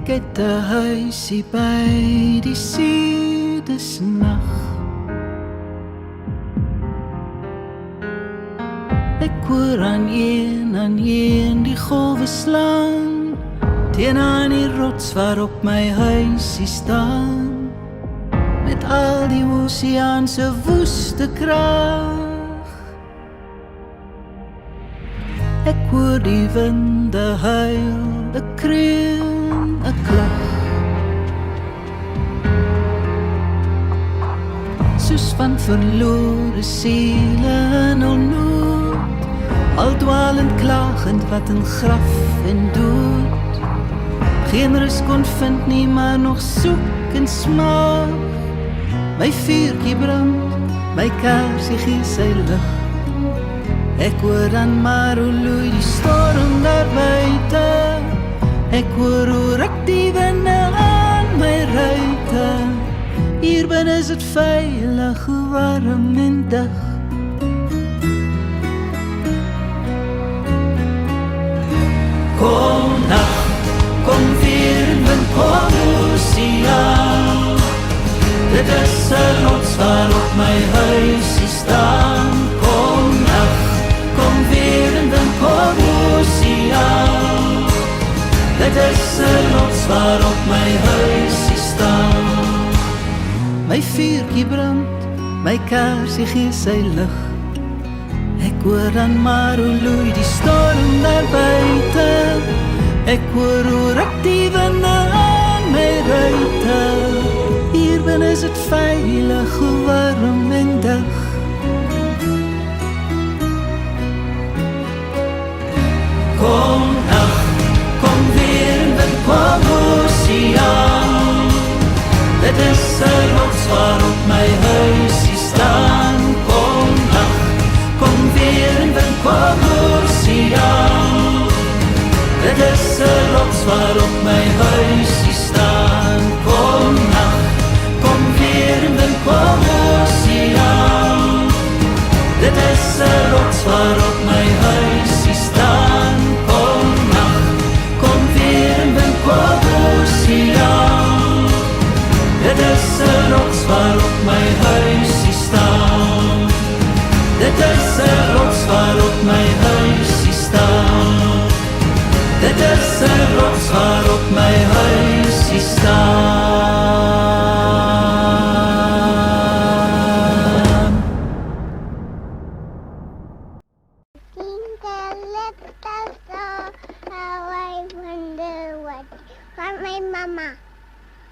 Ek het 'n huisie by die see, dis nag. Ek hoor aan een die golwe slaan teen aan die rots waarop my huisie staan, met al die oseaan se woeste krag. Ek hoor die winde huil, 'n kreun, 'n klag, soos van verlore siele in onnood, al dwalend klagend wat in graf en dood geen rus kon vind nie, maar nog soek en smaak. My vuurtjie brand, my kersie gee sy lig. Ek hoor dan maar hoe loei die storm daar buite. Ek hoor hoe ruk die winde aan my ruite. Hier binne is het veilig, warm en dig. Kom nacht, kom weer en wind, kom oseaan. Dit is 'n rots waarop my huisie staan. Kom nacht, kom weer en wind, kom oseaan. Dit is 'n rots waarop my huisie staan. My vuurtjie brand, my kersie gee sy lig. Ek hoor dan maar hoe loei die storm daar buite. Ek hoor hoe ruk die winde aan my ruite. Hier binne is het veilig, warm en dig. Kom nacht, kom weer en wind, kom oseaan. Dit is 'n rots waarop my huisie staan. Kom nacht, kom weer en wind, kom oseaan. Dit is 'n rots waarop my huisie staan. Kom nacht, kom weer en wind, kom oseaan. Dit is 'n rots waarop my huisie staan. Kom nacht, kom weer en wind, kom oseaan. Dit is 'n rots waarop my huisie staan. Dit is 'n rots waarop my huisie staan. Dit is 'n rots waarop my huisie staan. Van my mama.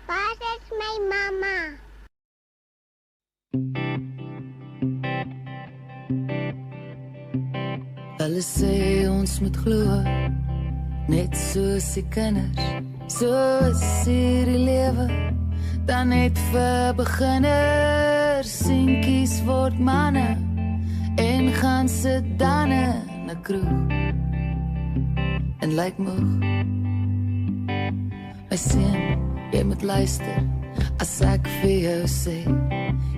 Waar is my mama? Hulle sê ons moet glo, net soos die kinders, soos hierdie lewe, dan net vir beginners. Seentjies word manne en gaan sit dan in 'n kroeg en lyk moeg. My seun, jy moet luister as ek vir jou sê,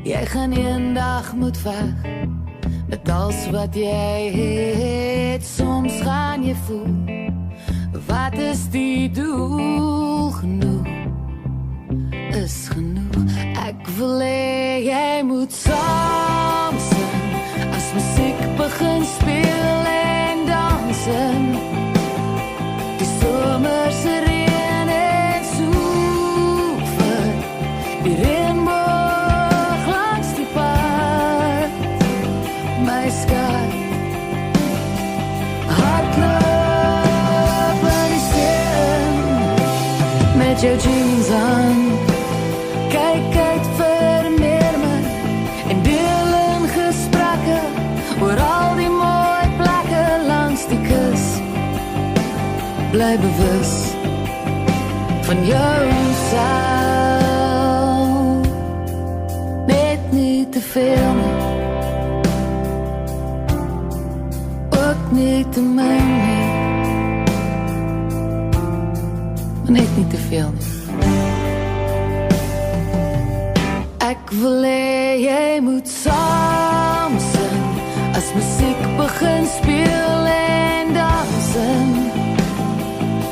jy gaan eendag moet veg met alles wat jy het. Soms gaan jy voel, wat is die doel? Genoeg is genoeg. Ek wil hê jy moet saam sing as musiek begin speel en dansen. Die somerse reën en soever, die reënboog langs die pad. My skat, hardloop in die steen met jou jeans aan. Kyk uit vir meer man en deel in gesprekke oor al die mooi plekke langs die kus. Bly bewus van jouself, net nie te veel nie, ook nie te min nie, maar net nie te veel nie. Ek wil hê jy moet saam sing as musiek begin speel en dansen.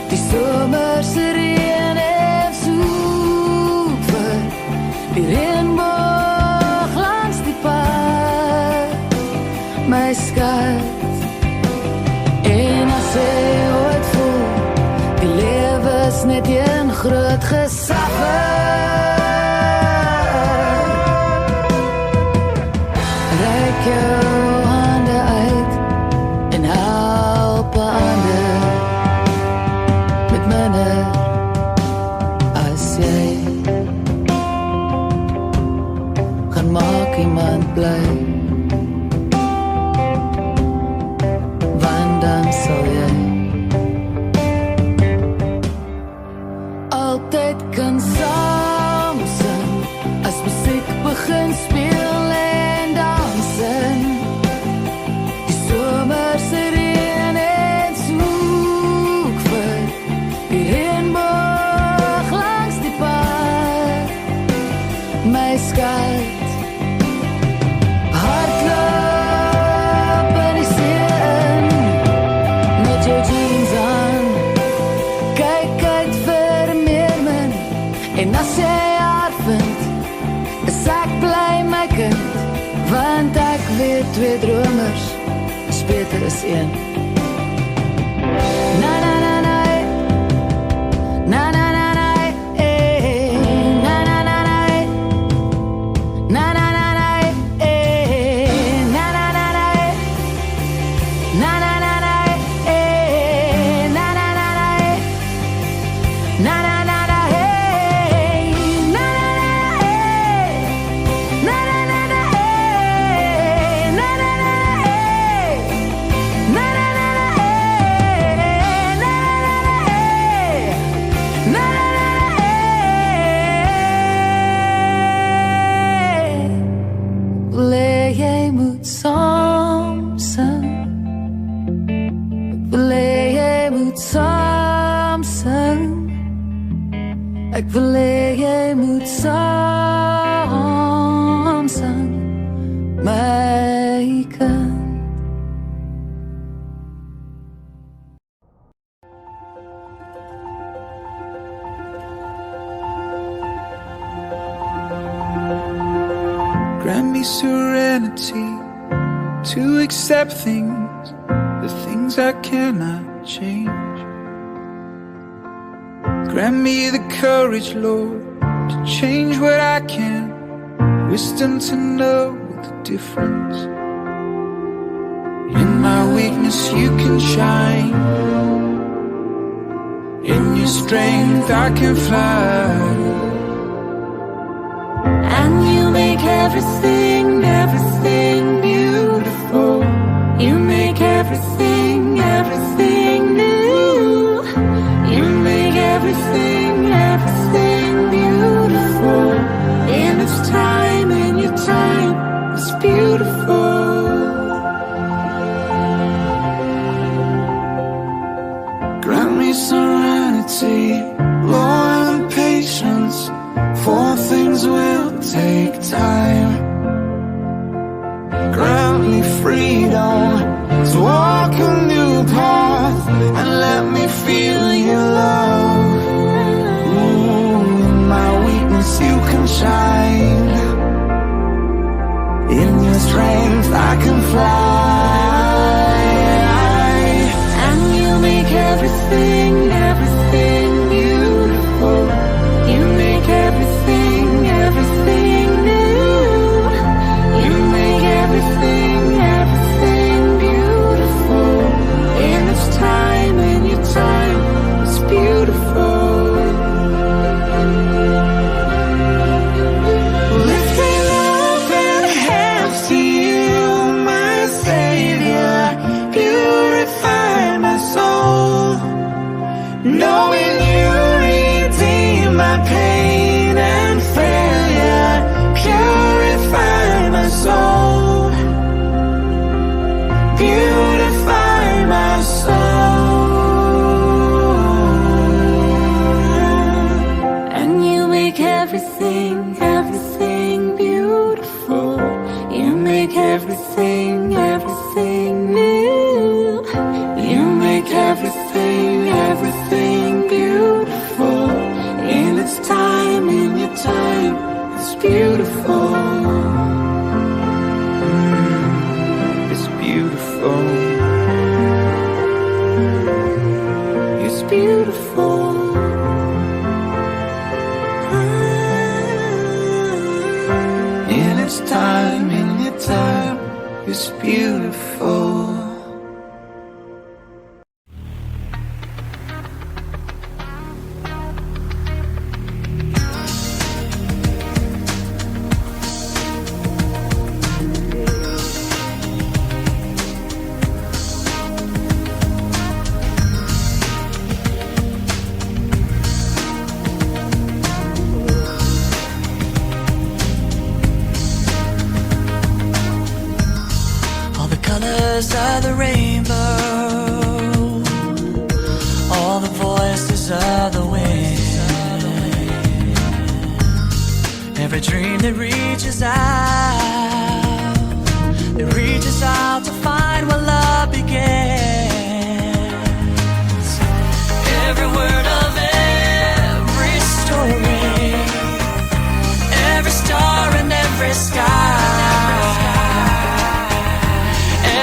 Die somerse reën my skat. En as jy ooit voel, die lewe is net een groot gesaffer, reik jou hande uit en help 'n ander met minder as jy. Gaan maak iemand bly, want dan sal jy altyd kan saam sing, as musiek begin speel en dans in die somerse reën en soek vir die reënboog langs die pad, my skat. Hardloop in die see in, met jou jeans aan, kyk uit vir meer min, en as jy haar vind, is ek bly my kind, want ek weet 2 dromers is beter as 1. Na na na na, na na na na, na na na na, na na na na, na na na na, na na na na, na na na na, na na na na, jy moet saam sing, wil jy moet saam sing, ek wil jy moet saam sing, my kind. Grant me serenity to accept things, the things I cannot change. Grant me the courage, Lord, to change what I can, wisdom to know the difference. In my weakness you can shine, in your strength I can fly. And you make everything, everything beautiful. You make everything, everything new. You make everything, everything beautiful. In its time, in your time, it's beautiful. Grant me serenity, Lord, and patience, for things will take time. Grant me freedom to walk a new path, and let me feel your love. Ooh, in my weakness you can shine, in your strength I can fly. And you make everything, everything beautiful. You make everything, everything new. You make everything, everything beautiful. In its time, in your time, it's beautiful. Lifting open hands to you, my Savior, purify my soul. Knowing you redeem my pain and failure, purify my soul, beautify my soul. And you make everything, everything beautiful. You make everything, everything new. You make everything, everything beautiful. In its time, in your time, it's beautiful. It's beautiful. It's beautiful. In its time, it's beautiful. Of the rainbow, all the voices of the wind, every dream that reaches out to find where love begins. Every word of every story, every star and every sky,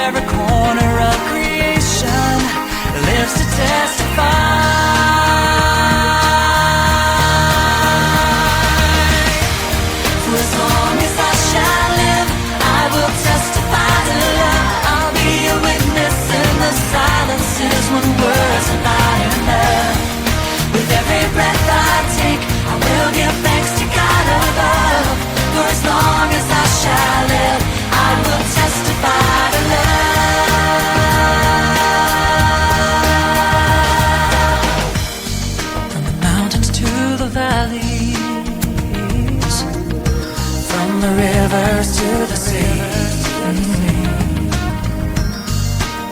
every corner of creation lives to testify. For as long as I shall live, I will testify to love. I'll be a witness in the silences when words are not enough. With every breath I take, I will give thanks to God above. For as long as I shall live, I will testify to love. From the mountains to the valleys, from the rivers to the sea,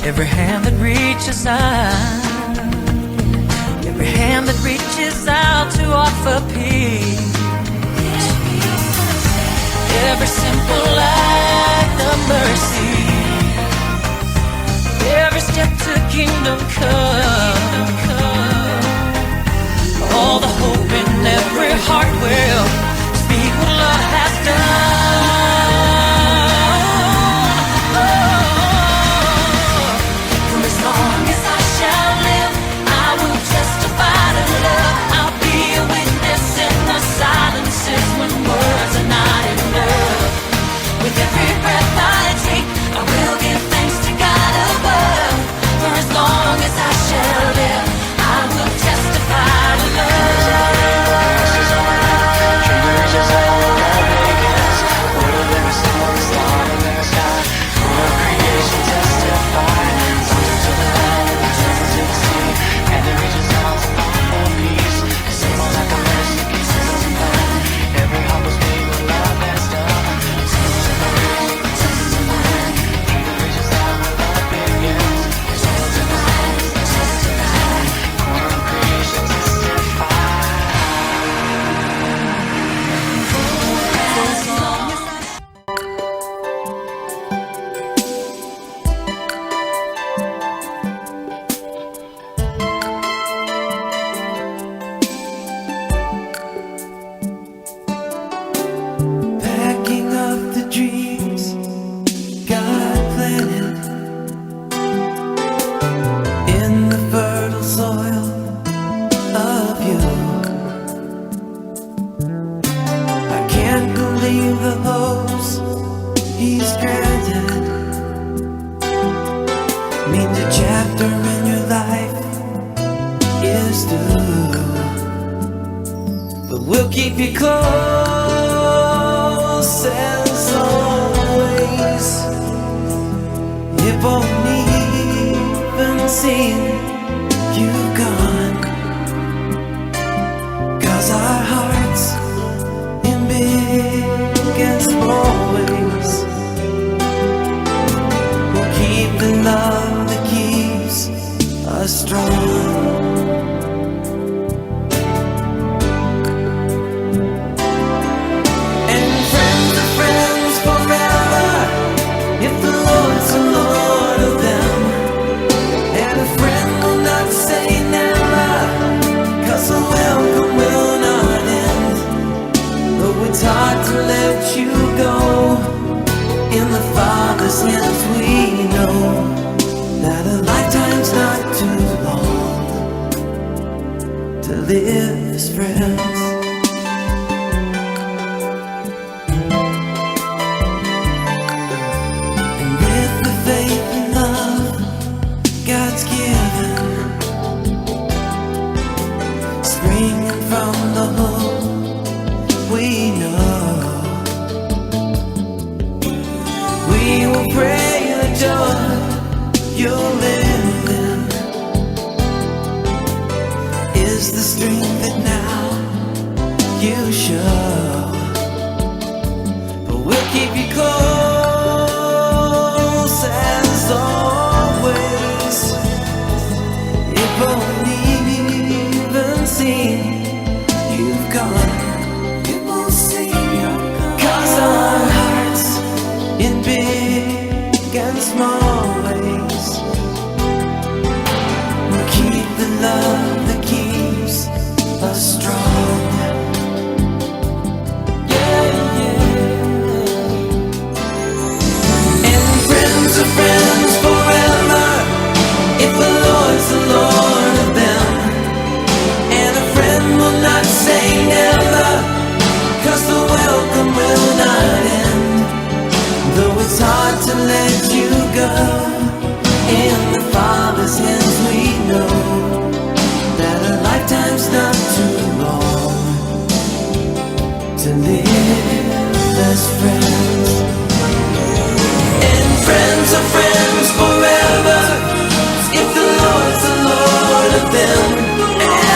every hand that reaches out, every hand that reaches out to offer peace, every simple act of mercy, every step to kingdom come, all the hope in every heart will speak what love has done. For as long as I shall live, I will testify to love. I'll be a witness in the silences when words are not enough. With every breath I take, I will give thanks to God above. For as long as I shall live, I will testify to love. Packing up the dreams God planted in the fertile soil of you. I can't believe the hopes He's granted. Means a chapter in your life is through, but we'll keep you close as always. It won't even seem you've gone, 'cause our hearts in big and small ways will keep the love that keeps us strong. And friends are friends forever if the Lord's the Lord of them. And a friend will live as friends. And with the faith and love God's given, springing from the hope we know, we will pray the joy you'll live in is the strength that now you show. But we'll keep you close as always. If only even seen you've gone, it won't see you're gone. 'Cause our hearts in big and small ways will keep the love that keeps us strong. Yeah, yeah. And friends are friends forever if the Lord's the Lord of them. And a friend will not say never, 'cause the welcome will not end. Though it's hard to let you go, in the Father's hands we know that a lifetime's not too long to live as friends. And friends are friends forever if the Lord's the Lord of them.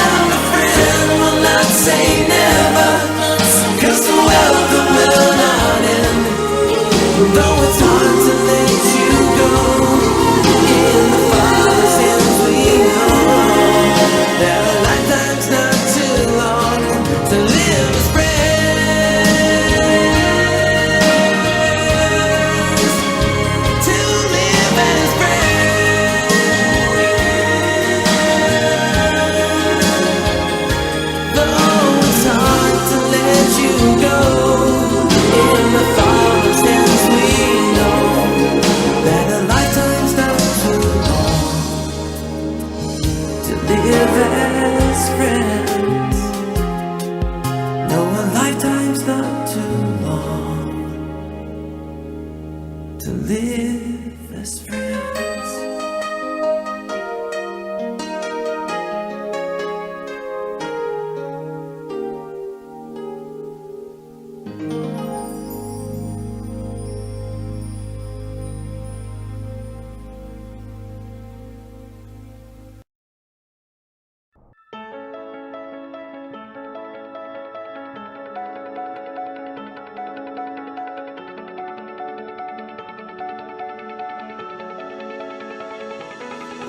And a friend will not say never, 'cause the welcome will not end. Though it's hard to let you go, in the Father's hands we know that a lifetime's not too long to live as friends. To live as friends. Though it's hard to let you go, in the Father's hands we know that a lifetime's not too long to live as friends. No, a lifetime's not too long to live as friends.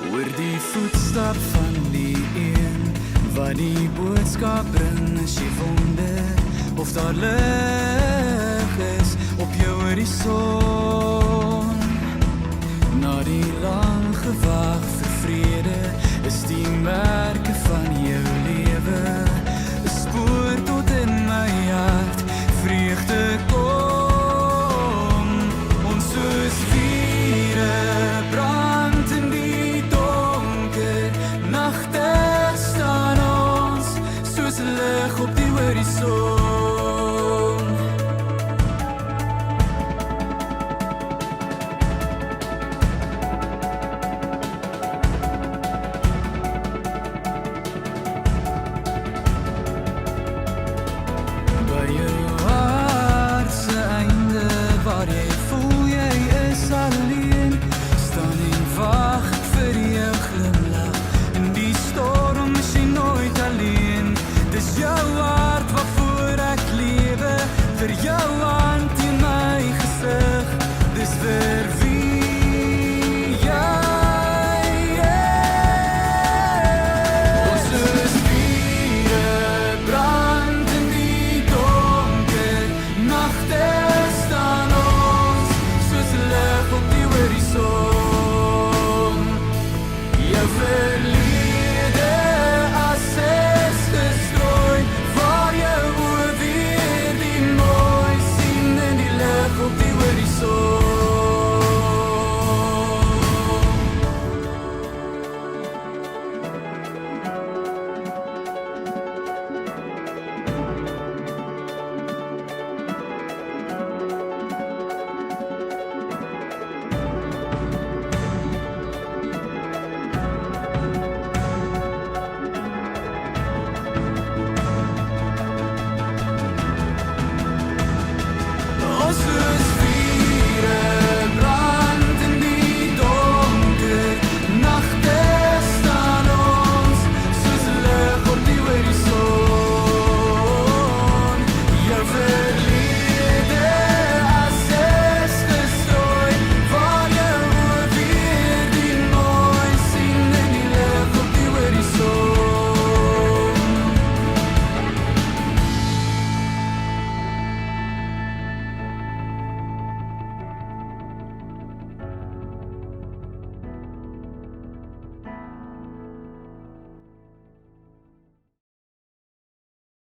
Hoor die voetstap van die een wat die boodskap bring, as jy wonder of daar lig is op jou horison. Na die lang gewag vir vrede is die merke van jou lewe, 'n spoor tot in my hart, vreugde kom, ons soos vure brand in die donker nagte, staan ons soos lig op die horison.